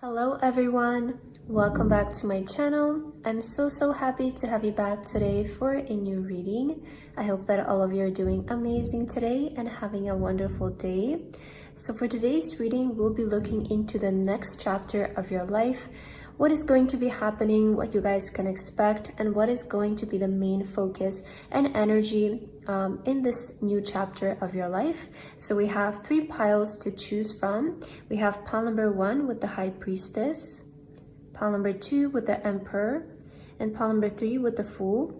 Hello everyone, welcome back to my channel. I'm so happy to have you back today for a new reading. I hope that all of you are doing amazing today and having a wonderful day. So for today's reading, we'll be looking into the next chapter of your life, what is going to be happening, what you guys can expect, and what is going to be the main focus and energy in this new chapter of your life. So we have 3 piles to choose from. We have pile number 1 with the High Priestess, pile number 2 with the Emperor, and pile number 3 with the Fool.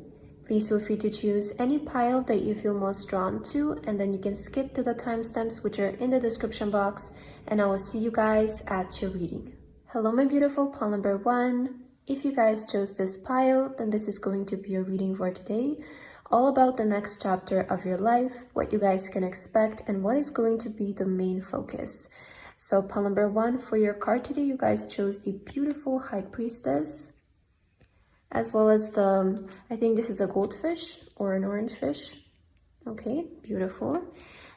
Please feel free to choose any pile that you feel most drawn to, and then you can skip to the timestamps which are in the description box, and I will see you guys at your reading. Hello my beautiful pile number 1. If you guys chose this pile, then this is going to be your reading for today, all about the next chapter of your life, what you guys can expect, and what is going to be the main focus. So pile number 1 for your card today, you guys chose the beautiful High Priestess, as well as the, I think this is a goldfish or an orange fish. Okay, beautiful.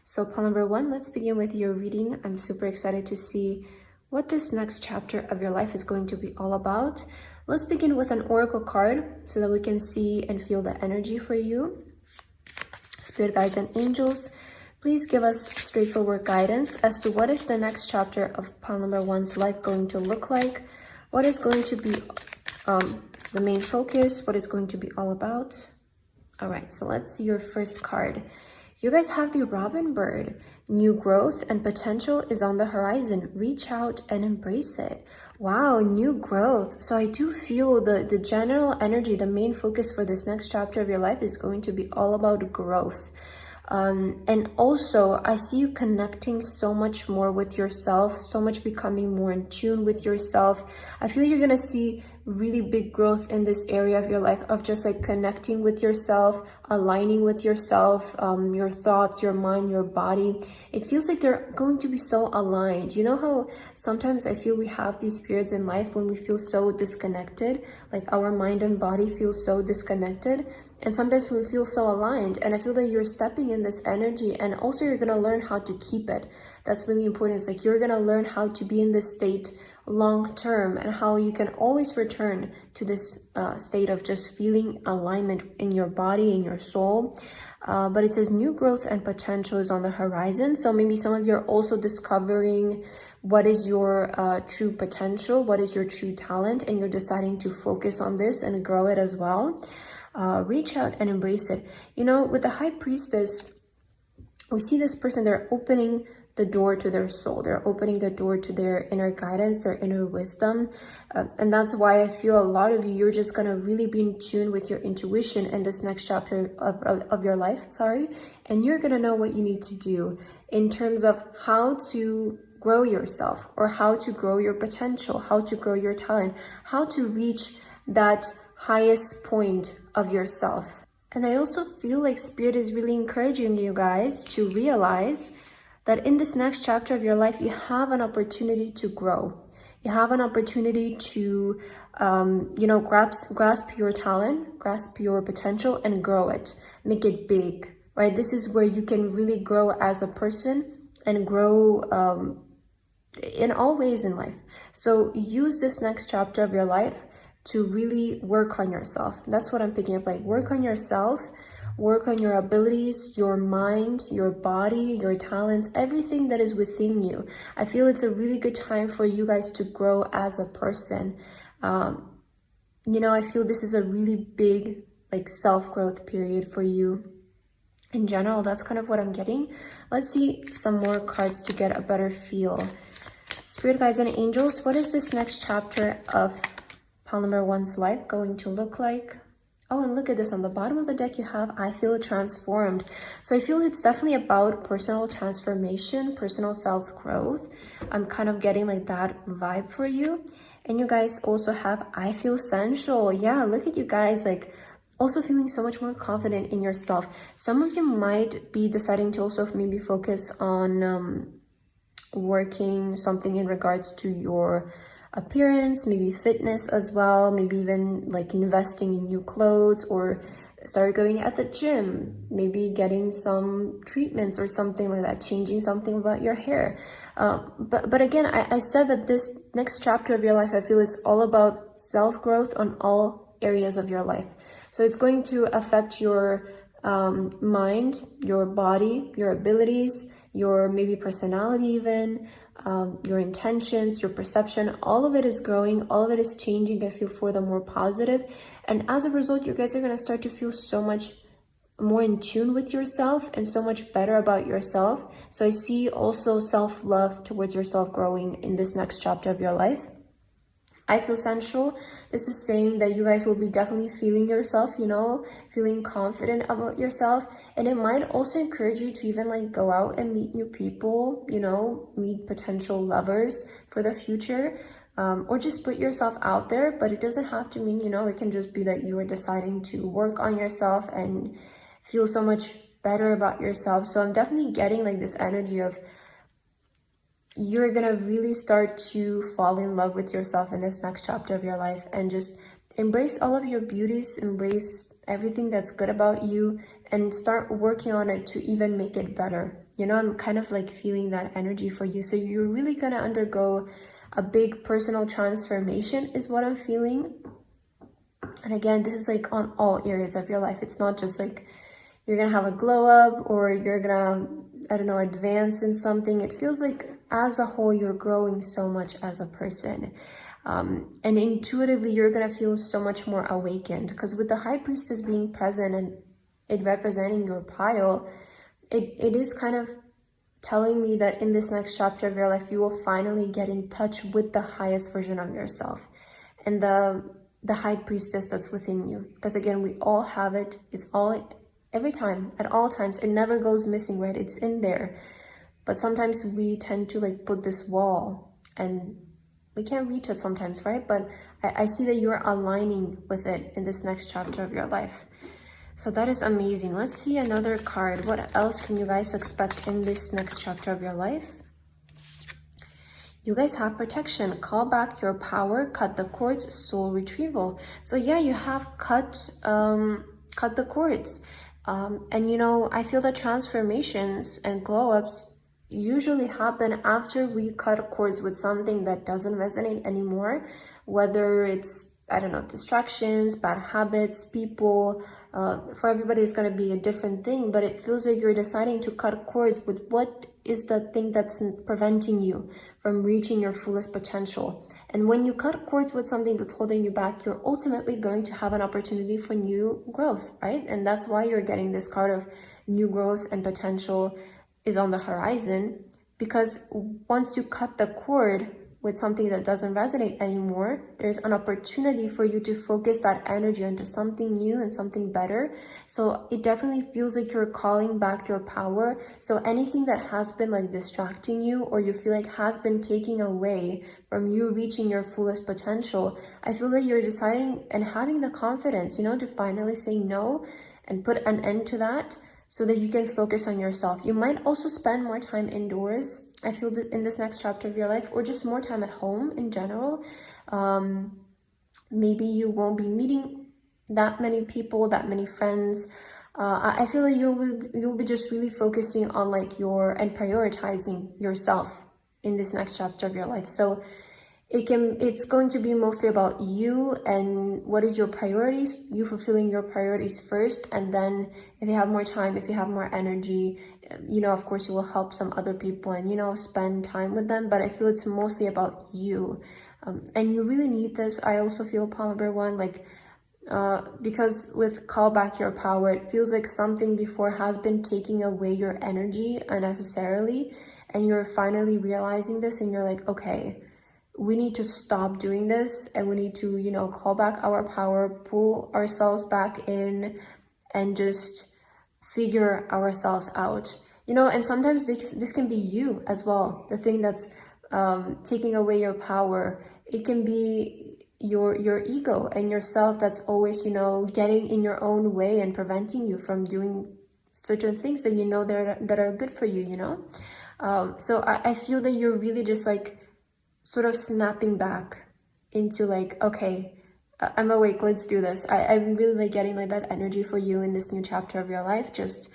So pile number 1, let's begin with your reading. I'm super excited to see what this next chapter of your life is going to be all about. Let's begin with an oracle card so that we can see and feel the energy for you. Spirit guides and angels, please give us straightforward guidance as to what is the next chapter of pile number 1's life going to look like, what is going to be the main focus, what is going to be all about. All right, so let's see your first card. You guys have the Robin Bird. New growth and potential is on the horizon. Reach out and embrace it. Wow, new growth. So I do feel the general energy, the main focus for this next chapter of your life is going to be all about growth. And also, I see you connecting so much more with yourself, so much becoming more in tune with yourself. I feel you're going to see really big growth in this area of your life of just like connecting with yourself, aligning with yourself, your thoughts, your mind, your body. It feels like they're going to be so aligned. You know how sometimes I feel we have these periods in life when we feel so disconnected, like our mind and body feel so disconnected, and sometimes we feel so aligned. And I feel that you're stepping in this energy, and also you're going to learn how to keep it. That's really important. It's like you're going to learn how to be in this state long term, and how you can always return to this state of just feeling alignment in your body, in your soul. But it says new growth and potential is on the horizon. So maybe some of you are also discovering what is your true potential, what is your true talent, and you're deciding to focus on this and grow it as well. Reach out and embrace it. You know, with the High Priestess, we see this person, they're opening the door to their soul. They're opening the door to their inner guidance, their inner wisdom. And that's why I feel a lot of you, you're just going to really be in tune with your intuition in this next chapter of your life, and you're going to know what you need to do in terms of how to grow yourself, or how to grow your potential, how to grow your talent, how to reach that highest point of yourself. And I also feel like Spirit is really encouraging you guys to realize that in this next chapter of your life, you have an opportunity to grow. You have an opportunity to, grasp your talent, grasp your potential, and grow it, make it big, right? This is where you can really grow as a person and grow in all ways in life. So use this next chapter of your life to really work on yourself. That's what I'm picking up, like work on yourself, work on your abilities, your mind, your body, your talents, everything that is within you. I feel it's a really good time for you guys to grow as a person. I feel this is a really big like self-growth period for you in general. That's kind of what I'm getting. Let's see some more cards to get a better feel. Spirit guides and angels, what is this next chapter of pile number 1's life going to look like? Oh, and look at this. On the bottom of the deck, you have, I feel transformed. So I feel it's definitely about personal transformation, personal self-growth. I'm kind of getting like that vibe for you. And you guys also have, I feel sensual. Yeah, look at you guys, like also feeling so much more confident in yourself. Some of you might be deciding to also maybe focus on working something in regards to your appearance, maybe fitness as well, maybe even like investing in new clothes, or start going at the gym, maybe getting some treatments or something like that, changing something about your hair. But again, I said that this next chapter of your life, I feel it's all about self-growth on all areas of your life. So it's going to affect your mind, your body, your abilities, your maybe personality even, your intentions, your perception. All of it is growing, all of it is changing, I feel, for the more positive. And as a result, you guys are going to start to feel so much more in tune with yourself and so much better about yourself. So I see also self-love towards yourself growing in this next chapter of your life. I feel sensual. This is saying that you guys will be definitely feeling yourself, you know, feeling confident about yourself. And it might also encourage you to even like go out and meet new people, you know, meet potential lovers for the future, or just put yourself out there. But it doesn't have to mean, you know, it can just be that you are deciding to work on yourself and feel so much better about yourself. So I'm definitely getting like this energy of you're gonna really start to fall in love with yourself in this next chapter of your life and just embrace all of your beauties, embrace everything that's good about you, and start working on it to even make it better. You know, I'm kind of like feeling that energy for you. So you're really gonna undergo a big personal transformation is what I'm feeling. And again, this is like on all areas of your life. It's not just like you're gonna have a glow up or you're gonna, I don't know, advance in something. It feels like as a whole, you're growing so much as a person. And intuitively, you're gonna feel so much more awakened, because with the High Priestess being present and it representing your pile, it is kind of telling me that in this next chapter of your life, you will finally get in touch with the highest version of yourself and the High Priestess that's within you. Because again, we all have it. It's all, every time, at all times, it never goes missing, right? It's in there. But sometimes we tend to like put this wall and we can't reach it sometimes, right? But I see that you're aligning with it in this next chapter of your life. So that is amazing. Let's see another card. What else can you guys expect in this next chapter of your life? You guys have protection. Call back your power. Cut the cords. Soul retrieval. So yeah, you have cut the cords. And you know, I feel that transformations and glow-ups usually happen after we cut cords with something that doesn't resonate anymore, whether it's, I don't know, distractions, bad habits, people. For everybody it's going to be a different thing, but it feels like you're deciding to cut cords with what is the thing that's preventing you from reaching your fullest potential. And when you cut cords with something that's holding you back, you're ultimately going to have an opportunity for new growth, right? And that's why you're getting this card of new growth and potential is on the horizon, because once you cut the cord with something that doesn't resonate anymore, there's an opportunity for you to focus that energy into something new and something better. So it definitely feels like you're calling back your power. So anything that has been like distracting you, or you feel like has been taking away from you reaching your fullest potential, I feel that you're deciding and having the confidence, you know, to finally say no and put an end to that, so that you can focus on yourself. You might also spend more time indoors, I feel, that in this next chapter of your life, or just more time at home in general. Maybe you won't be meeting that many people, that many friends. I feel like you'll be just really focusing on like and prioritizing yourself in this next chapter of your life. So it's going to be mostly about you and what is your priorities, you fulfilling your priorities first. And then if you have more time, if you have more energy, you know, of course you will help some other people and, you know, spend time with them. But I feel it's mostly about you. And you really need this. I also feel, Palmer one, like, because with call back your power, it feels like something before has been taking away your energy unnecessarily. And you're finally realizing this and you're like, okay, we need to stop doing this, and we need to, you know, call back our power, pull ourselves back in, and just figure ourselves out, you know. And sometimes this can be you as well, the thing that's taking away your power. It can be your ego and yourself that's always, you know, getting in your own way and preventing you from doing certain things that you know that are good for you, you know. So I feel that you're really just like sort of snapping back into like, okay, I'm awake, let's do this. I'm really like getting like that energy for you in this new chapter of your life. Just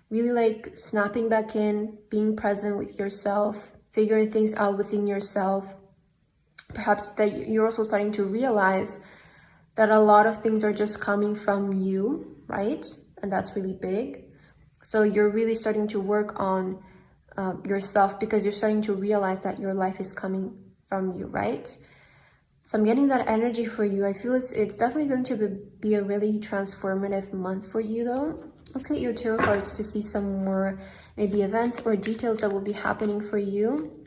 really like snapping back in, being present with yourself, figuring things out within yourself. Perhaps that you're also starting to realize that a lot of things are just coming from you, right? And that's really big. So you're really starting to work on yourself, because you're starting to realize that your life is coming from you, right? So I'm getting that energy for you. I feel it's definitely going to be a really transformative month for you though. Let's get your tarot cards to see some more maybe events or details that will be happening for you.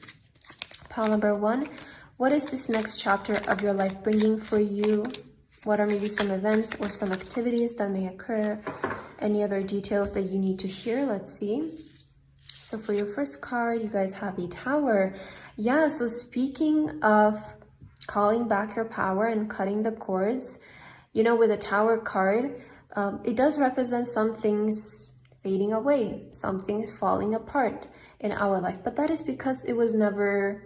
Pile number 1, what is this next chapter of your life bringing for you? What are maybe some events or some activities that may occur? Any other details that you need to hear? Let's see. So for your first card, you guys have the Tower. Yeah, so speaking of calling back your power and cutting the cords, you know, with the Tower card, it does represent some things fading away, some things falling apart in our life. But that is because it was never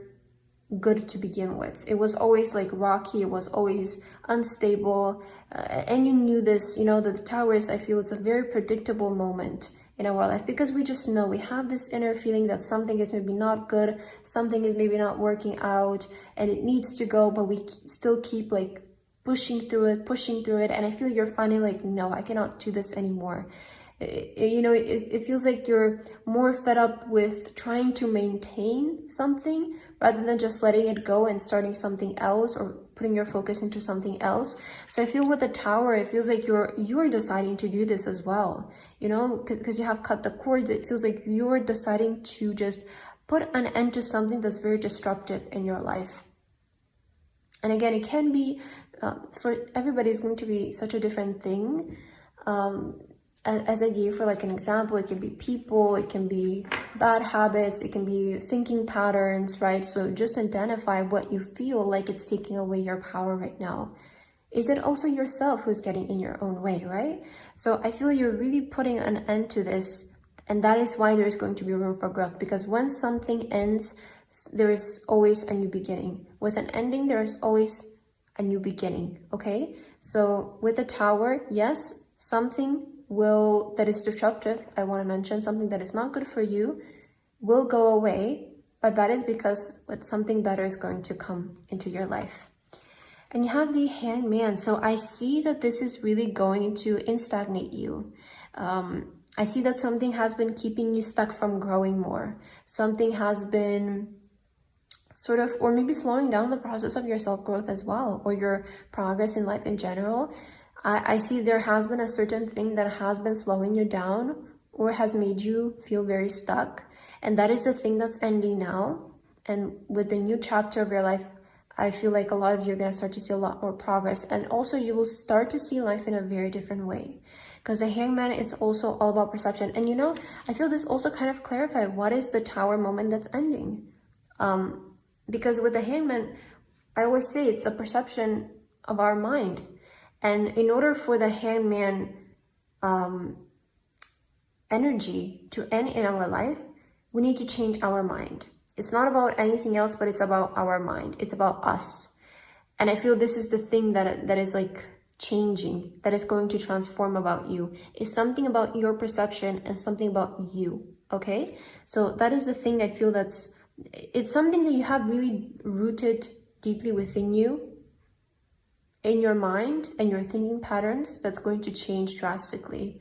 good to begin with. It was always like rocky, it was always unstable, and you knew this, you know, the Towers, I feel it's a very predictable moment in our life, because we just know, we have this inner feeling that something is maybe not good, something is maybe not working out, and it needs to go, but we still keep like pushing through it, and I feel you're finally like, no, I cannot do this anymore. You know, it feels like you're more fed up with trying to maintain something rather than just letting it go and starting something else, or putting your focus into something else. So I feel with the Tower, it feels like you're deciding to do this as well, you know, because you have cut the cords. It feels like you're deciding to just put an end to something that's very disruptive in your life. And again, it can be, for everybody, is going to be such a different thing. As I gave for like an example, it can be people, it can be bad habits, it can be thinking patterns, right? So just identify what you feel like it's taking away your power right now. Is it also yourself who's getting in your own way, right? So I feel you're really putting an end to this, and that is why there's going to be room for growth, because when something ends, there is always a new beginning. With an ending, there is always a new beginning, okay? So with the Tower, yes, something that is disruptive, I want to mention, something that is not good for you will go away, but that is because something better is going to come into your life. And you have the Hangman. So I see that this is really going to stagnate you. I see that something has been keeping you stuck from growing more. Something has been sort of, or maybe slowing down the process of your self-growth as well, or your progress in life in general. I see there has been a certain thing that has been slowing you down, or has made you feel very stuck. And that is the thing that's ending now. And with the new chapter of your life, I feel like a lot of you are going to start to see a lot more progress. And also you will start to see life in a very different way. Because the Hangman is also all about perception. And you know, I feel this also kind of clarifies what is the Tower moment that's ending. Because with the Hangman, I always say it's a perception of our mind. And in order for the Hangman energy to end in our life, we need to change our mind. It's not about anything else, but it's about our mind. It's about us. And I feel this is the thing that is like changing, that is going to transform about you. It's something about your perception and something about you, okay? So that is the thing I feel it's something that you have really rooted deeply within you, in your mind and your thinking patterns, that's going to change drastically.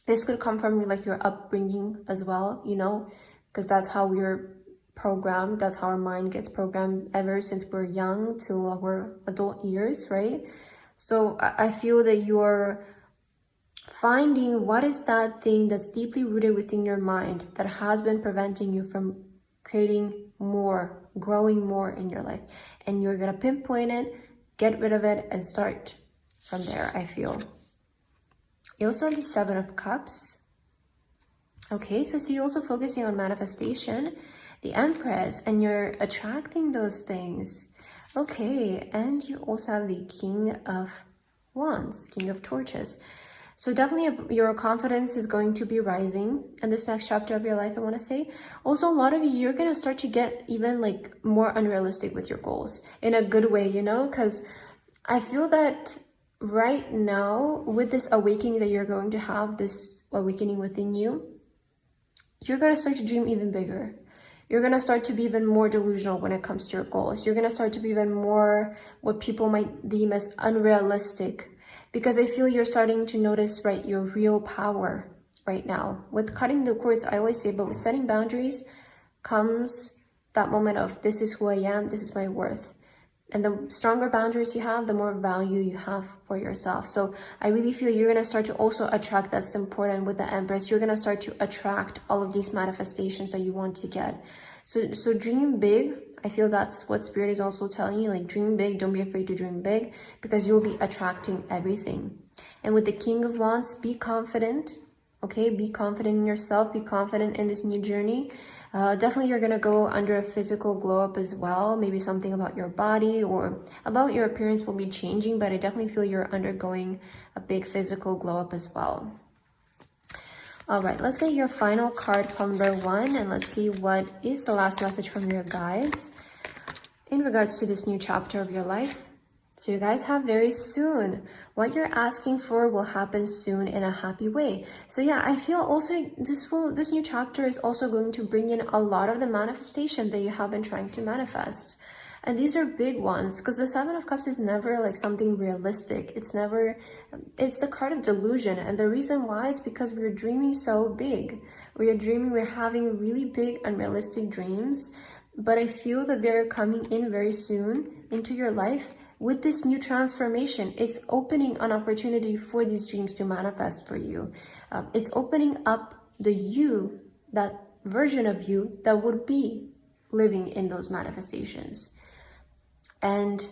This could come from like your upbringing as well, you know, because that's how we're programmed. That's how our mind gets programmed ever since we're young till our adult years, right? So I feel that you're finding what is that thing that's deeply rooted within your mind that has been preventing you from creating more, growing more in your life. And you're going to pinpoint it, get rid of it, and start from there, I feel. You also have the 7 of Cups. Okay, so you're also focusing on manifestation, the Empress, and you're attracting those things. Okay, and you also have the King of Wands, King of Torches. So definitely your confidence is going to be rising in this next chapter of your life, I want to say. Also, a lot of you, you're going to start to get even like more unrealistic with your goals in a good way, you know, because I feel that right now, with this awakening that you're going to have, this awakening within you, you're going to start to dream even bigger. You're going to start to be even more delusional when it comes to your goals. You're going to start to be even more what people might deem as unrealistic. Because I feel you're starting to notice, right, your real power right now. With cutting the cords, I always say, but with setting boundaries comes that moment of, this is who I am, this is my worth. And the stronger boundaries you have, the more value you have for yourself. So I really feel you're going to start to also attract, that's important with the Empress. You're going to start to attract all of these manifestations that you want to get. So dream big. I feel that's what Spirit is also telling you. Like, dream big. Don't be afraid to dream big, because you'll be attracting everything. And with the King of Wands, be confident. Okay, be confident in yourself. Be confident in this new journey. Definitely you're going to go under a physical glow up as well. Maybe something about your body or about your appearance will be changing, but I definitely feel you're undergoing a big physical glow up as well. All right, let's get your final card from number 1, and let's see what is the last message from your guides in regards to this new chapter of your life. So you guys have very soon. What you're asking for will happen soon in a happy way. So yeah, I feel also this new chapter is also going to bring in a lot of the manifestation that you have been trying to manifest. And these are big ones, because the Seven of Cups is never like something realistic. It's the card of delusion. And the reason why is because we're dreaming so big. We're having really big unrealistic dreams. But I feel that they're coming in very soon into your life. With this new transformation, it's opening an opportunity for these dreams to manifest for you. It's opening up the you, that version of you that would be living in those manifestations. And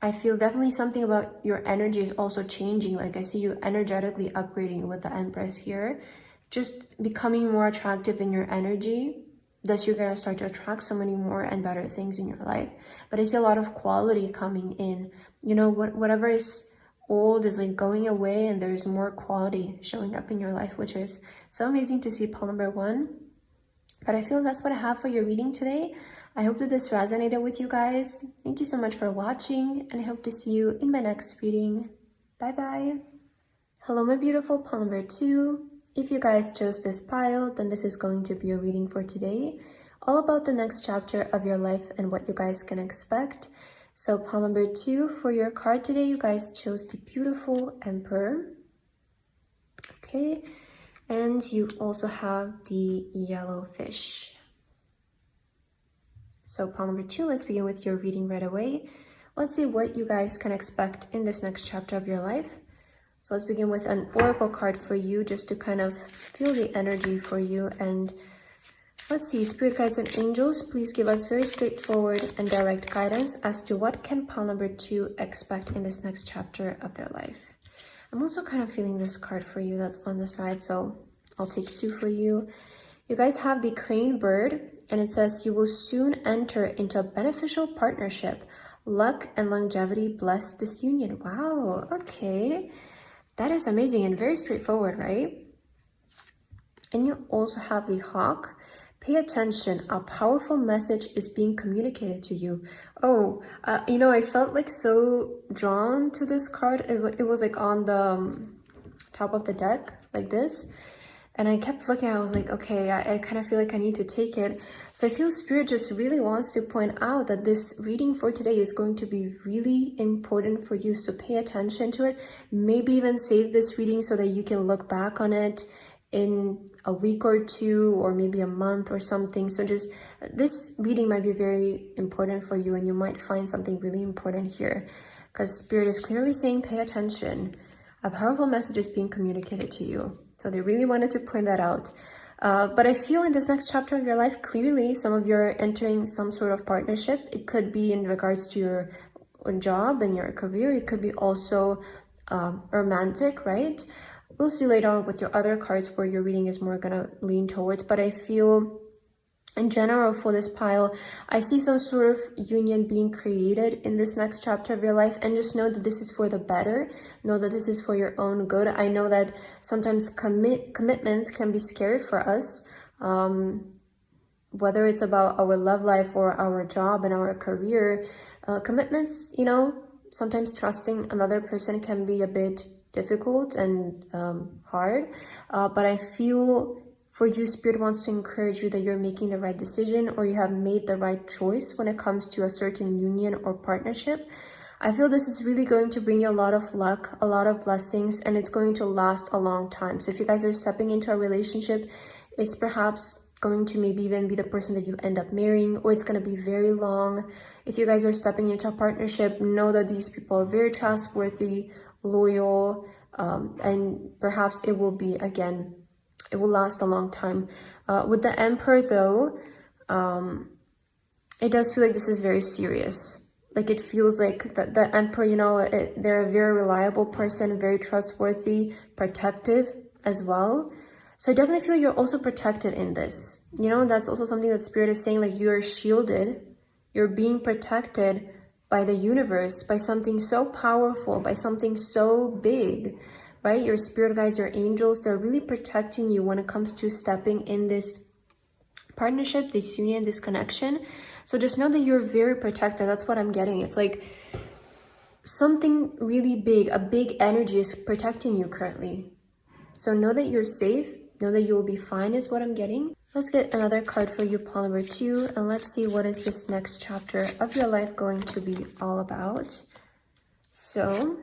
I feel definitely something about your energy is also changing. Like, I see you energetically upgrading with the Empress here, just becoming more attractive in your energy. Thus, you're going to start to attract so many more and better things in your life. But I see a lot of quality coming in. You know, whatever is old is like going away, and there's more quality showing up in your life, which is so amazing to see, pile number 1. But I feel that's what I have for your reading today. I hope that this resonated with you guys. Thank you so much for watching, and I hope to see you in my next reading. Bye-bye. Hello, my beautiful pile number 2. If you guys chose this pile, then this is going to be your reading for today, all about the next chapter of your life and what you guys can expect. So pile number 2 for your card today, you guys chose the beautiful Emperor. Okay, and you also have the yellow fish. So pile number 2, let's begin with your reading right away. Let's see what you guys can expect in this next chapter of your life. So let's begin with an oracle card for you, just to kind of feel the energy for you. And let's see, Spirit Guides and Angels, please give us very straightforward and direct guidance as to what can pile number 2 expect in this next chapter of their life. I'm also kind of feeling this card for you that's on the side, so I'll take 2 for you. You guys have the crane bird, and it says, you will soon enter into a beneficial partnership. Luck and longevity bless this union. Wow, okay. That is amazing and very straightforward, right? And you also have the hawk. Pay attention, a powerful message is being communicated to you. Oh, you know, I felt like so drawn to this card. It was like on the top of the deck, like this. And I kept looking, I was like, okay, I kind of feel like I need to take it. So I feel Spirit just really wants to point out that this reading for today is going to be really important for you. So pay attention to it. Maybe even save this reading so that you can look back on it in a week or 2, or maybe a month or something. So just this reading might be very important for you, and you might find something really important here, because Spirit is clearly saying, pay attention. A powerful message is being communicated to you. So they really wanted to point that out. But I feel in this next chapter of your life, clearly some of you are entering some sort of partnership. It could be in regards to your job and your career. It could be also romantic, right? We'll see later on with your other cards where your reading is more gonna lean towards. But I feel in general for this pile, I see some sort of union being created in this next chapter of your life. And just know that this is for the better. Know that this is for your own good. I know that sometimes commitments can be scary for us, whether it's about our love life or our job and our career. Commitments, you know, sometimes trusting another person can be a bit difficult and hard, but I feel for you, Spirit wants to encourage you that you're making the right decision, or you have made the right choice when it comes to a certain union or partnership. I feel this is really going to bring you a lot of luck, a lot of blessings, and it's going to last a long time. So if you guys are stepping into a relationship, it's perhaps going to maybe even be the person that you end up marrying, or it's going to be very long. If you guys are stepping into a partnership, know that these people are very trustworthy, loyal, and perhaps it will be, again, it will last a long time. With the Emperor though, it does feel like this is very serious. Like it feels like the Emperor, you know, they're a very reliable person, very trustworthy, protective as well. So I definitely feel you're also protected in this. You know, that's also something that Spirit is saying, like you're shielded, you're being protected by the universe, by something so powerful, by something so big, right? Your spirit guides, your angels, they're really protecting you when it comes to stepping in this partnership, this union, this connection. So just know that you're very protected. That's what I'm getting. It's like something really big, a big energy is protecting you currently. So know that you're safe. Know that you will be fine is what I'm getting. Let's get another card for you, pile number 2. And let's see what is this next chapter of your life going to be all about. So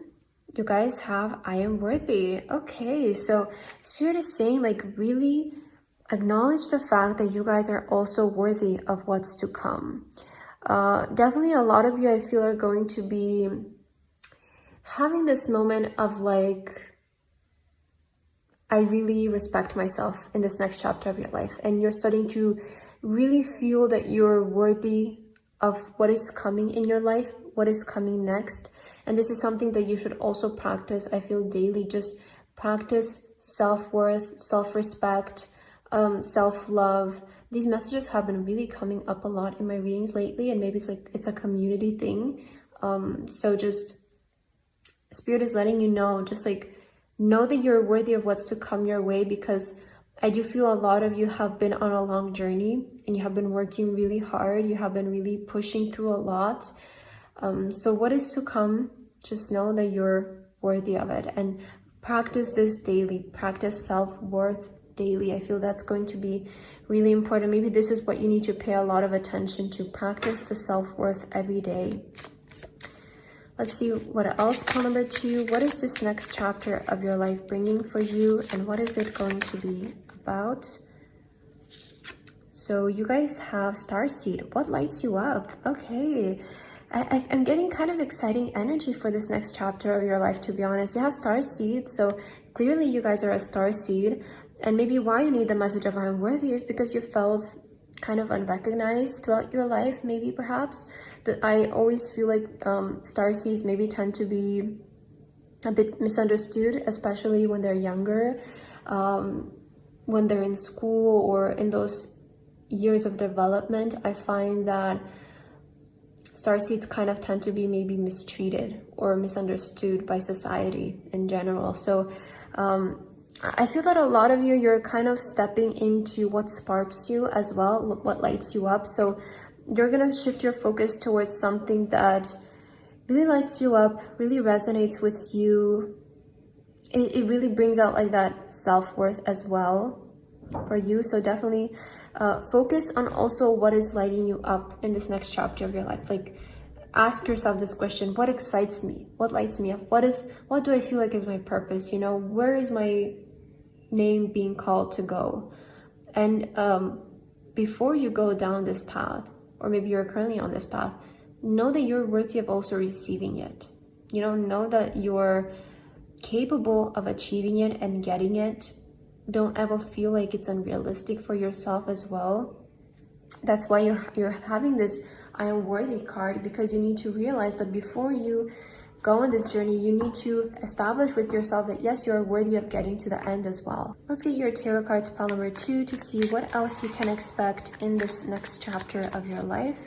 you guys have, I am worthy. Okay, so Spirit is saying, like, really acknowledge the fact that you guys are also worthy of what's to come. Definitely a lot of you, I feel, are going to be having this moment of like, I really respect myself in this next chapter of your life. And you're starting to really feel that you're worthy of what is coming in your life, what is coming next. And this is something that you should also practice, I feel, daily. Just practice self-worth, self-respect, self-love. These messages have been really coming up a lot in my readings lately, and maybe it's like it's a community thing. So just Spirit is letting you know, just like know that you're worthy of what's to come your way, because I do feel a lot of you have been on a long journey and you have been working really hard. You have been really pushing through a lot. So what is to come, just know that you're worthy of it, and practice this daily. Practice self-worth daily. I feel that's going to be really important. Maybe this is what you need to pay a lot of attention to. Practice the self-worth every day. Let's see what else. Pile number 2. What is this next chapter of your life bringing for you, and what is it going to be about? So you guys have Starseed. What lights you up? Okay. I'm getting kind of exciting energy for this next chapter of your life, to be honest. You have Starseed, so clearly you guys are a Starseed. And maybe why you need the message of I am worthy is because you felt kind of unrecognized throughout your life, maybe perhaps. That I always feel like Starseeds maybe tend to be a bit misunderstood, especially when they're younger, when they're in school or in those years of development. I find that Starseeds kind of tend to be maybe mistreated or misunderstood by society in general. So I feel that a lot of you, you're kind of stepping into what sparks you as well, what lights you up. So you're going to shift your focus towards something that really lights you up, really resonates with you. It really brings out like that self-worth as well for you. So definitely focus on also what is lighting you up in this next chapter of your life. Like, ask yourself this question: what excites me? What lights me up? What do I feel like is my purpose? You know, where is my name being called to go? And before you go down this path, or maybe you're currently on this path, know that you're worthy of also receiving it. You know that you're capable of achieving it and getting it. Don't ever feel like it's unrealistic for yourself as well. That's why you're having this I am worthy card, because you need to realize that before you go on this journey, you need to establish with yourself that yes, you're worthy of getting to the end as well. Let's get your tarot cards, pile number 2, to see what else you can expect in this next chapter of your life.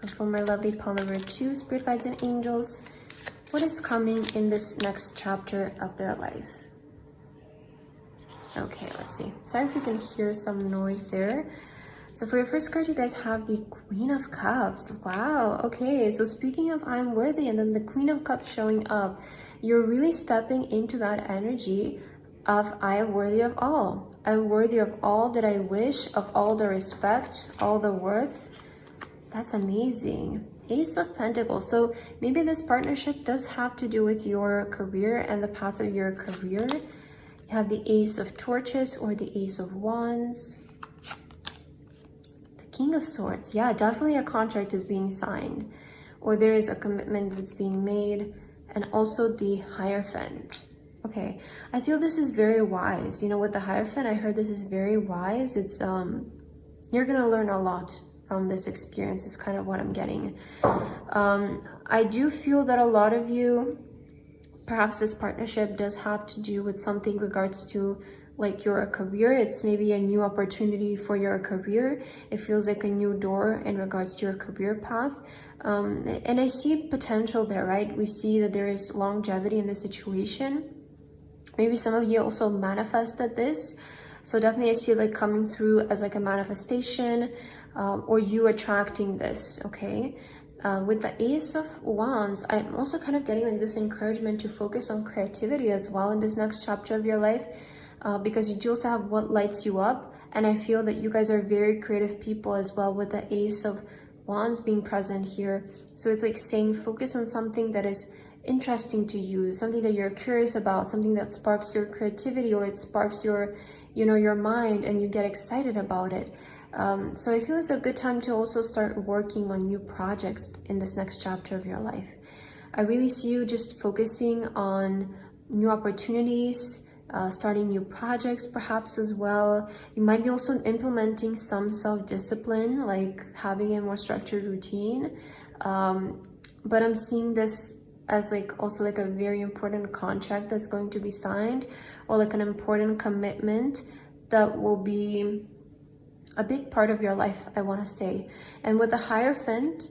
And for my lovely pile number 2, Spirit Guides and Angels, what is coming in this next chapter of their life? Okay, let's see. Sorry if you can hear some noise there. So for your first card, you guys have the Queen of Cups. Wow. Okay. So speaking of I'm worthy and then the Queen of Cups showing up, you're really stepping into that energy of I am worthy of all. I'm worthy of all that I wish, of all the respect, all the worth. That's amazing. Ace of Pentacles. So maybe this partnership does have to do with your career and the path of your career. You have the Ace of Torches or the Ace of Wands. The King of Swords. Yeah, definitely a contract is being signed, or there is a commitment that's being made. And also the Hierophant. Okay, I feel this is very wise. You know, with the Hierophant, I heard this is very wise. It's you're gonna learn a lot from this experience is kind of what I'm getting. I do feel that a lot of you, perhaps this partnership does have to do with something in regards to like your career. It's maybe a new opportunity for your career. It feels like a new door in regards to your career path. And I see potential there, right? We see that there is longevity in the situation. Maybe some of you also manifested this. So definitely I see it like coming through as like a manifestation, or you attracting this, okay? With the Ace of Wands, I'm also kind of getting like this encouragement to focus on creativity as well in this next chapter of your life, because you do also have what lights you up. And I feel that you guys are very creative people as well with the Ace of Wands being present here. So it's like saying focus on something that is interesting to you, something that you're curious about, something that sparks your creativity, or it sparks your, you know, your mind and you get excited about it. So I feel it's a good time to also start working on new projects in this next chapter of your life. I really see you just focusing on new opportunities, starting new projects perhaps as well. You might be also implementing some self-discipline, like having a more structured routine. But I'm seeing this as like also like a very important contract that's going to be signed, or like an important commitment that will be a big part of your life, I want to say. And with the Hierophant,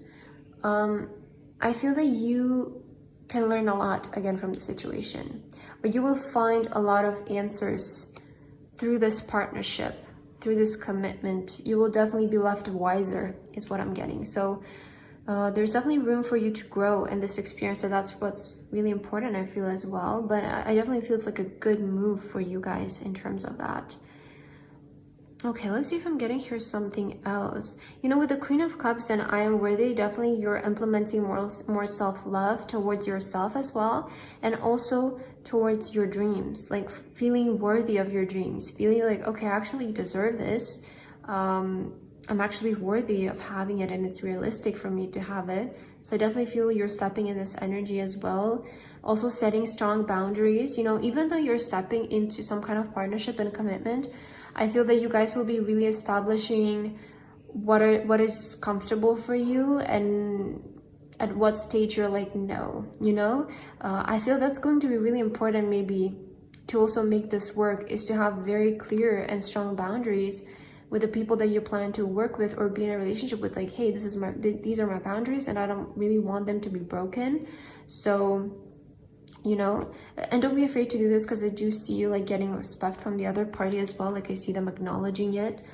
I feel that you can learn a lot again from the situation, or you will find a lot of answers through this partnership, through this commitment. You will definitely be left wiser is what I'm getting. So there's definitely room for you to grow in this experience. So that's what's really important, I feel, as well. But I definitely feel it's like a good move for you guys in terms of that. Okay, let's see if I'm getting here something else. You know, with the Queen of Cups and I am worthy, definitely you're implementing more self-love towards yourself as well, and also towards your dreams, like feeling worthy of your dreams, feeling like, okay, I actually deserve this. I'm actually worthy of having it, and it's realistic for me to have it. So I definitely feel you're stepping in this energy as well. Also setting strong boundaries. You know, even though you're stepping into some kind of partnership and commitment, I feel that you guys will be really establishing what is comfortable for you, and at what stage you're like, no, you know. I feel that's going to be really important, maybe to also make this work, is to have very clear and strong boundaries with the people that you plan to work with or be in a relationship with. Like, hey, these are my boundaries, and I don't really want them to be broken. So, you know, and don't be afraid to do this, because I do see you like getting respect from the other party as well. Like I see them acknowledging it.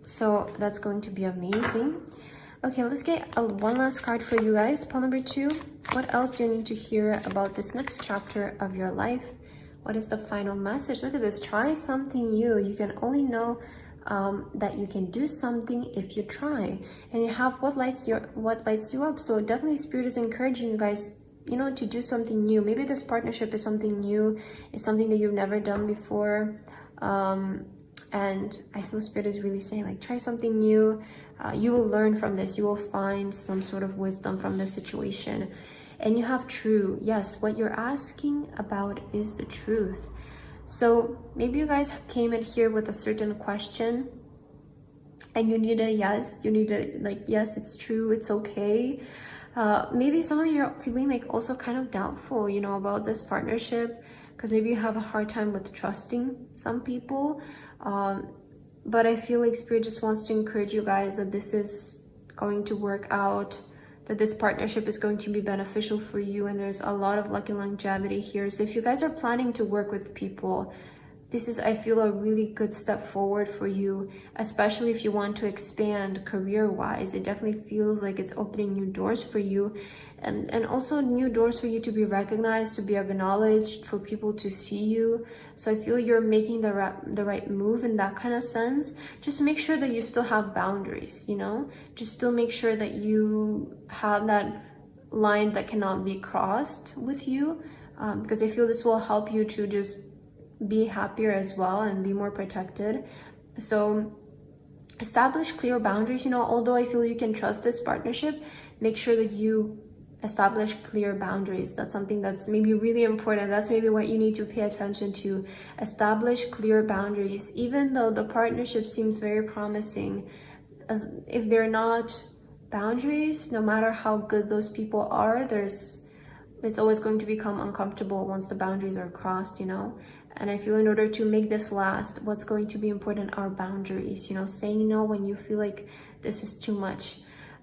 So that's going to be amazing. Okay, let's get one last card for you guys. Pile number 2. What else do you need to hear about this next chapter of your life? What is the final message? Look at this. Try something new. You can only know that you can do something if you try. And you have what lights you up. So definitely Spirit is encouraging you guys, you know, to do something new. Maybe this partnership is something new. It's something that you've never done before. And I feel Spirit is really saying, like, try something new. You will learn from this. You will find some sort of wisdom from this situation. And you have true. Yes, what you're asking about is the truth. So maybe you guys came in here with a certain question and you need a yes. You need a, like, yes, it's true. It's okay. Maybe some of you are feeling like also kind of doubtful, you know, about this partnership, because maybe you have a hard time with trusting some people. But I feel like Spirit just wants to encourage you guys that this is going to work out, that this partnership is going to be beneficial for you, and there's a lot of luck and longevity here. So if you guys are planning to work with people, this is, I feel, a really good step forward for you, especially if you want to expand career-wise. It definitely feels like it's opening new doors for you, and also new doors for you to be recognized, to be acknowledged, for people to see you. So I feel you're making the right move in that kind of sense. Just make sure that you still have boundaries, you know? Just still make sure that you have that line that cannot be crossed with you, because I feel this will help you to just be happier as well and be more protected. So establish clear boundaries, you know. Although I feel you can trust this partnership, make sure that you establish clear boundaries. That's something that's maybe really important. That's maybe what you need to pay attention to. Establish clear boundaries. Even though the partnership seems very promising, as if they're not boundaries, no matter how good those people are, it's always going to become uncomfortable once the boundaries are crossed, you know. And I feel in order to make this last, what's going to be important are boundaries, you know, saying no when you feel like this is too much,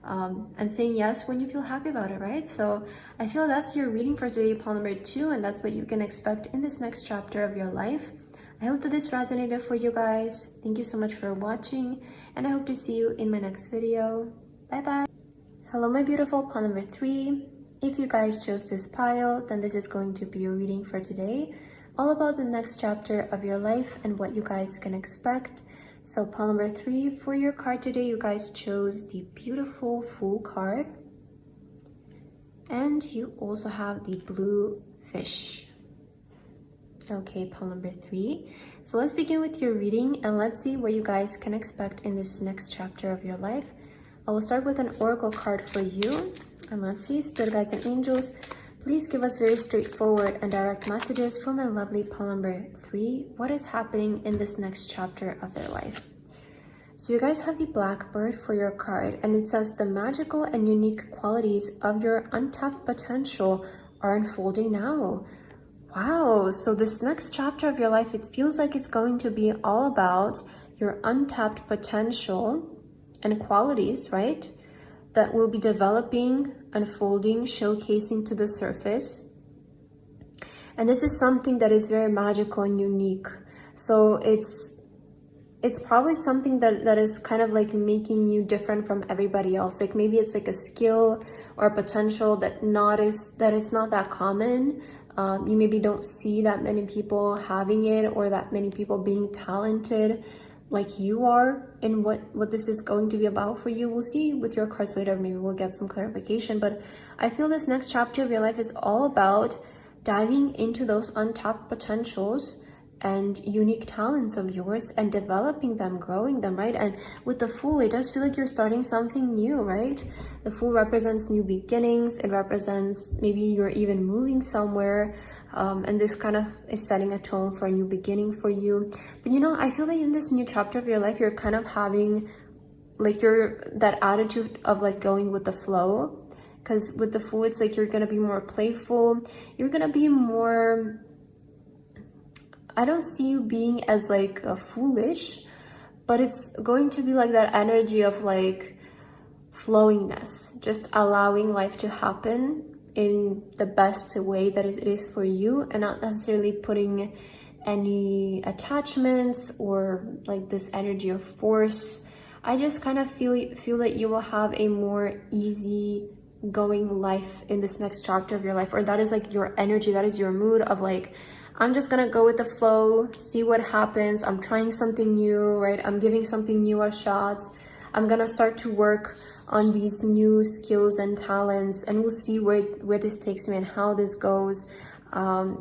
and saying yes when you feel happy about it, right? So I feel that's your reading for today, pile number 2, and that's what you can expect in this next chapter of your life. I hope that this resonated for you guys. Thank you so much for watching, and I hope to see you in my next video. Bye bye. Hello, my beautiful pile number 3. If you guys chose this pile, then this is going to be your reading for today, all about the next chapter of your life and what you guys can expect. So pile number 3, for your card today, you guys chose the beautiful Fool card, and you also have the blue fish. Okay, pile number 3. So let's begin with your reading, and let's see what you guys can expect in this next chapter of your life. I will start with an oracle card for you, and let's see, Spirit Guides and Angels, please give us very straightforward and direct messages for my lovely pile number 3. What is happening in this next chapter of their life? So you guys have the Blackbird for your card, and it says the magical and unique qualities of your untapped potential are unfolding now. Wow, so this next chapter of your life, it feels like it's going to be all about your untapped potential and qualities, right? That will be developing, unfolding, showcasing to the surface. And this is something that is very magical and unique. So it's probably something that is kind of like making you different from everybody else. Like maybe it's like a skill or a potential that is not that common. You maybe don't see that many people having it, or that many people being talented like you are, in what this is going to be about for you. We'll see with your cards later, maybe we'll get some clarification, but I feel this next chapter of your life is all about diving into those untapped potentials and unique talents of yours and developing them, growing them, right? And with the Fool, it does feel like you're starting something new, right? The Fool represents new beginnings. It represents maybe you're even moving somewhere, and this kind of is setting a tone for a new beginning for you. But you know, I feel like in this new chapter of your life, you're kind of having like that attitude of like going with the flow, because with the Fool, it's like you're gonna be more playful, you're gonna be more, I don't see you being as like foolish, but it's going to be like that energy of like flowingness, just allowing life to happen in the best way that it is for you, and not necessarily putting any attachments or like this energy of force. I just kind of feel that you will have a more easy going life in this next chapter of your life, or that is like your energy, that is your mood of like, I'm just gonna go with the flow, see what happens. I'm trying something new, right? I'm giving something new a shot. I'm gonna start to work on these new skills and talents, and we'll see where this takes me and how this goes.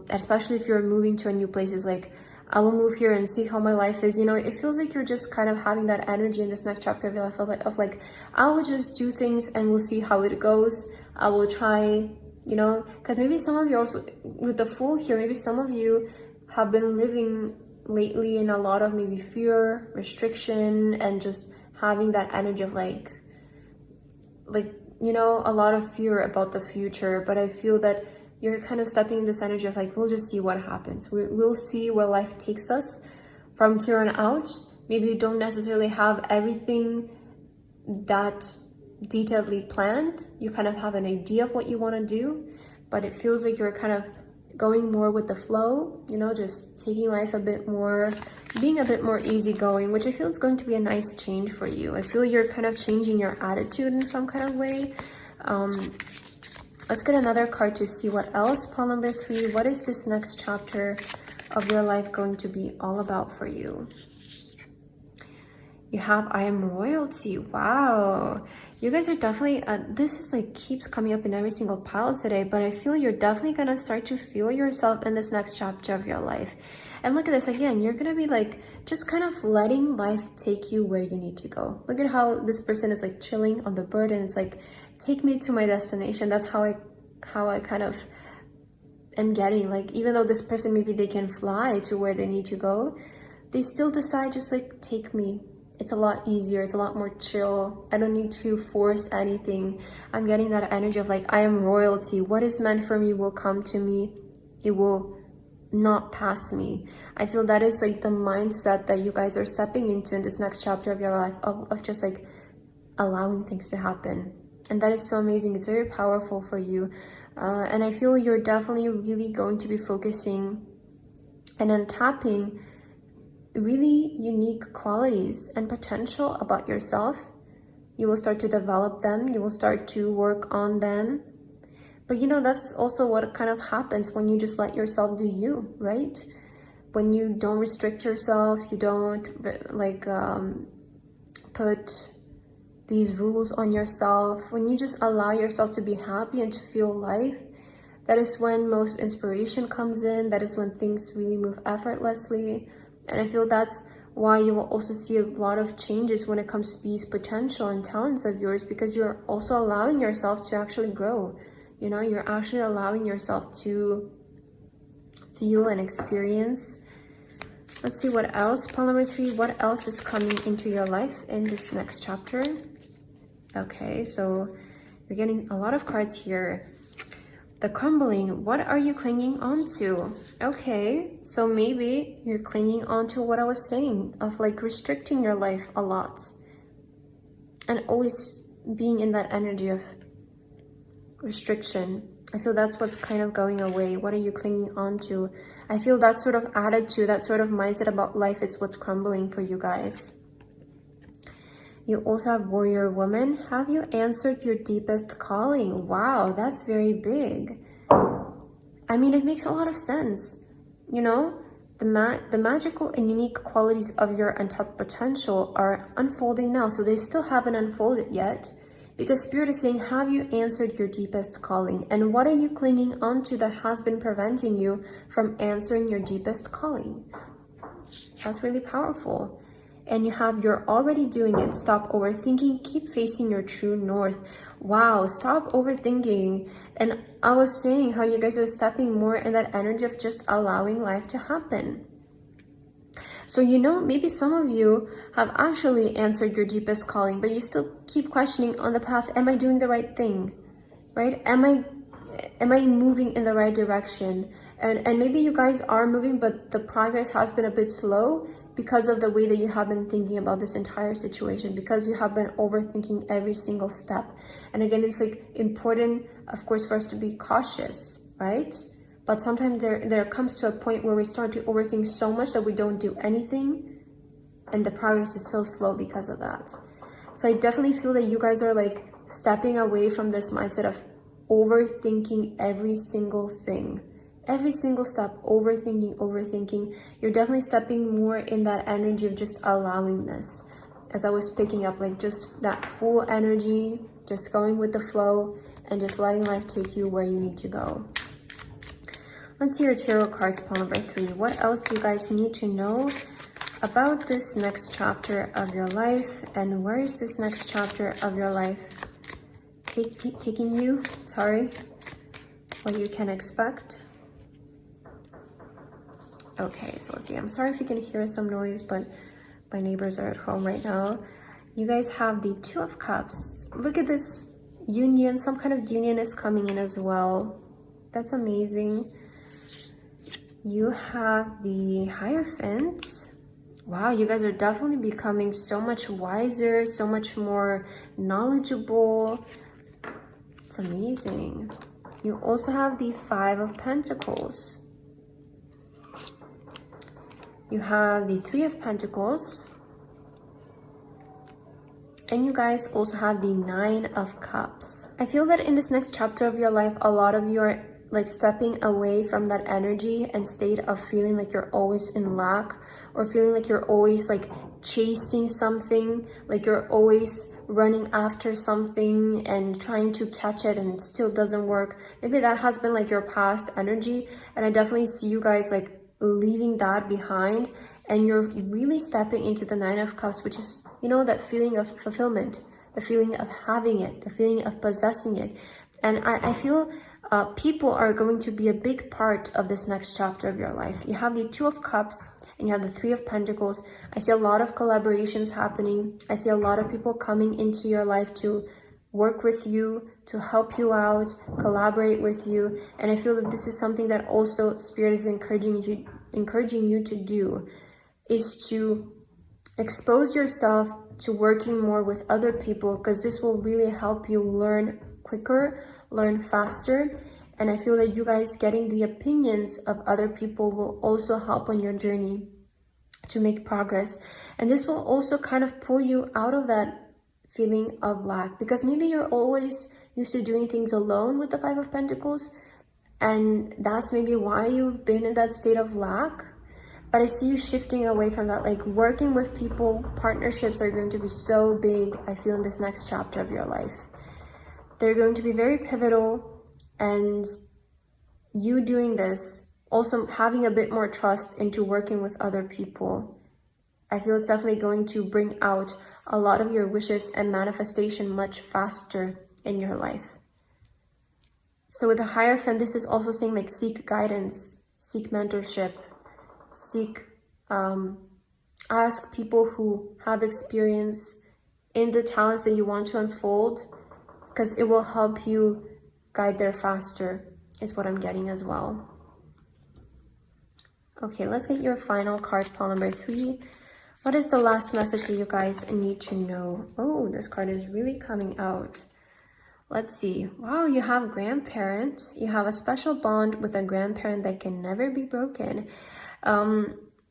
Especially if you're moving to a new place, is like, I will move here and see how my life is. You know, it feels like you're just kind of having that energy in this next chapter of your life of like, I will just do things and we'll see how it goes. I will try, you know, because maybe some of you also, with the Fool here, maybe some of you have been living lately in a lot of maybe fear, restriction, and just having that energy of like, you know, a lot of fear about the future. But I feel that you're kind of stepping in this energy of like, we'll just see what happens. We'll see where life takes us from here on out. Maybe you don't necessarily have everything that detailedly planned. You kind of have an idea of what you want to do, but it feels like you're kind of going more with the flow, you know, just taking life a bit more, being a bit more easygoing, which I feel is going to be a nice change for you. I feel you're kind of changing your attitude in some kind of way. Let's get another card to see what else. Pile number 3, what is this next chapter of your life going to be all about for you? You have I am royalty. Wow, you guys are definitely this is like keeps coming up in every single pile today, but I feel you're definitely gonna start to feel yourself in this next chapter of your life. And look at this again, you're gonna be like just kind of letting life take you where you need to go. Look at how this person is like chilling on the bird, and it's like, take me to my destination. That's how I kind of am getting, like, even though this person, maybe they can fly to where they need to go, they still decide just like, take me. It's a lot easier, it's a lot more chill. I don't need to force anything. I'm getting that energy of like, I am royalty. What is meant for me will come to me. It will not pass me. I feel that is like the mindset that you guys are stepping into in this next chapter of your life, of just like allowing things to happen. And that is so amazing. It's very powerful for you. And I feel you're definitely really going to be focusing and untapping really unique qualities and potential about yourself. You will start to develop them. You will start to work on them. But you know, that's also what kind of happens when you just let yourself do you, right? When you don't restrict yourself, you don't like put these rules on yourself. When you just allow yourself to be happy and to feel life, that is when most inspiration comes in. That is when things really move effortlessly. And I feel that's why you will also see a lot of changes when it comes to these potential and talents of yours, because you're also allowing yourself to actually grow. You know, you're actually allowing yourself to feel and experience. Let's see what else. Pile number 3, what else is coming into your life in this next chapter? Okay, so you're getting a lot of cards here. The crumbling, what are you clinging on to? Okay, so maybe you're clinging on to what I was saying of like restricting your life a lot and always being in that energy of restriction. I feel that's what's kind of going away. What are you clinging on to? I feel that sort of attitude, that sort of mindset about life is what's crumbling for you guys. You also have warrior woman. Have you answered your deepest calling? Wow, that's very big. I mean, it makes a lot of sense. You know, the magical and unique qualities of your untapped potential are unfolding now. So they still haven't unfolded yet, because Spirit is saying, have you answered your deepest calling? And what are you clinging on to that has been preventing you from answering your deepest calling? That's really powerful. And you have, you're already doing it. Stop overthinking. Keep facing your true north. Wow, stop overthinking. And I was saying how you guys are stepping more in that energy of just allowing life to happen. So, you know, maybe some of you have actually answered your deepest calling, but you still keep questioning on the path. Am I doing the right thing? Right? Am I moving in the right direction? And maybe you guys are moving, but the progress has been a bit slow, because of the way that you have been thinking about this entire situation, because you have been overthinking every single step. And again, it's like important, of course, for us to be cautious, right? But sometimes there comes to a point where we start to overthink so much that we don't do anything, and the progress is so slow because of that. So I definitely feel that you guys are like stepping away from this mindset of overthinking every single thing. Every single step, overthinking. You're definitely stepping more in that energy of just allowing this. As I was picking up, like just that full energy, just going with the flow and just letting life take you where you need to go. Let's see your tarot cards, pile number 3. What else do you guys need to know about this next chapter of your life? And where is this next chapter of your life taking you? Sorry, what you can expect. Okay, so let's see. I'm sorry if you can hear some noise, but my neighbors are at home right now. You guys have the 2 of Cups. Look at this union. Some kind of union is coming in as well. That's amazing. You have the Hierophant. Wow, you guys are definitely becoming so much wiser, so much more knowledgeable. It's amazing. You also have the Five of Pentacles. You have the Three of Pentacles. And you guys also have the Nine of Cups. I feel that in this next chapter of your life, a lot of you are like stepping away from that energy and state of feeling like you're always in lack, or feeling like you're always like chasing something, like you're always running after something and trying to catch it and it still doesn't work. Maybe that has been like your past energy, and I definitely see you guys like leaving that behind, and you're really stepping into the Nine of Cups, which is, you know, that feeling of fulfillment, the feeling of having it, the feeling of possessing it. And I feel people are going to be a big part of this next chapter of your life. You have the Two of Cups and you have the Three of Pentacles. I see a lot of collaborations happening. I see a lot of people coming into your life to work with you, to help you out, collaborate with you. And I feel that this is something that also Spirit is encouraging you to do, is to expose yourself to working more with other people, because this will really help you learn quicker, learn faster. And I feel that you guys getting the opinions of other people will also help on your journey to make progress. And this will also kind of pull you out of that feeling of lack, because maybe you're always used to doing things alone with the Five of Pentacles, and that's maybe why you've been in that state of lack. But I see you shifting away from that, like working with people. Partnerships are going to be so big, I feel, in this next chapter of your life. They're going to be very pivotal, and you doing this, also having a bit more trust into working with other people, I feel it's definitely going to bring out a lot of your wishes and manifestation much faster in your life. So with the Hierophant, this is also saying like seek guidance, seek mentorship, seek, ask people who have experience in the talents that you want to unfold, because it will help you guide there faster, is what I'm getting as well. Okay, let's get your final card, pile number 3. What is the last message that you guys need to know? Oh, this card is really coming out. Let's see. Wow, you have grandparent. You have a special bond with a grandparent that can never be broken.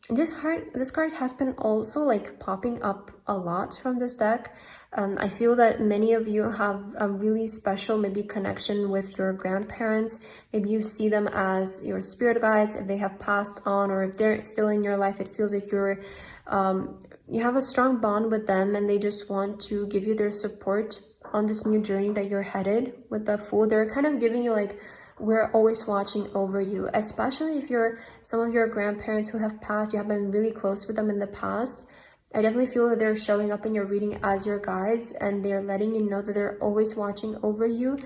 This card has been also like popping up a lot from this deck. I feel that many of you have a really special maybe connection with your grandparents. Maybe you see them as your spirit guides if they have passed on, or if they're still in your life, it feels like you're you have a strong bond with them, and they just want to give you their support on this new journey that you're headed with the Fool. They're kind of giving you like, we're always watching over you, especially if you're some of your grandparents who have passed, you have been really close with them in the past. I definitely feel that they're showing up in your reading as your guides, and they're letting you know that they're always watching over you.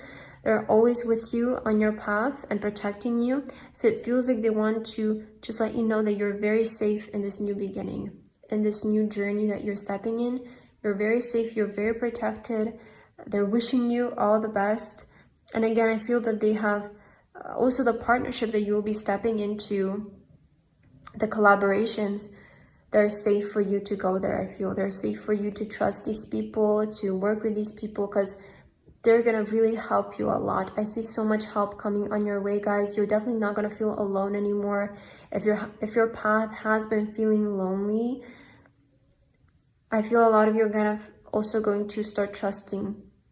They're always with you on your path and protecting you. So it feels like they want to just let you know that you're very safe in this new beginning, in this new journey that you're stepping in. You're very safe, you're very protected. They're wishing you all the best. And again, I feel that they have also the partnership that you will be stepping into, the collaborations, they're safe for you to go there. I feel they're safe for you to trust these people, to work with these people, because they're gonna really help you a lot. I see so much help coming on your way, guys. You're definitely not gonna feel alone anymore. If your path has been feeling lonely, I feel a lot of you are kind of also going to start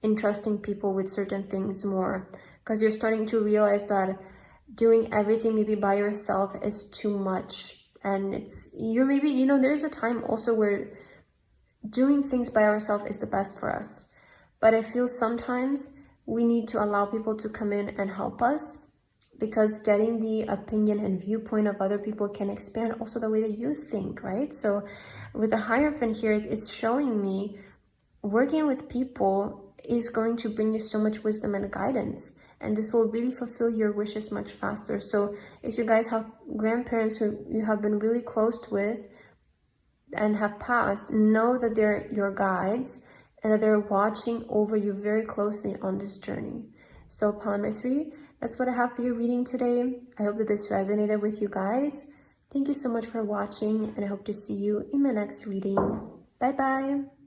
entrusting people with certain things more, because you're starting to realize that doing everything maybe by yourself is too much. And you're maybe, you know, there's a time also where doing things by ourselves is the best for us. But I feel sometimes we need to allow people to come in and help us, because getting the opinion and viewpoint of other people can expand also the way that you think, right? So with the Hierophant here, it's showing me working with people is going to bring you so much wisdom and guidance, and this will really fulfill your wishes much faster. So if you guys have grandparents who you have been really close with and have passed, know that they're your guides and that they're watching over you very closely on this journey. So pile number 3, that's what I have for your reading today. I hope that this resonated with you guys. Thank you so much for watching, and I hope to see you in my next reading. Bye bye.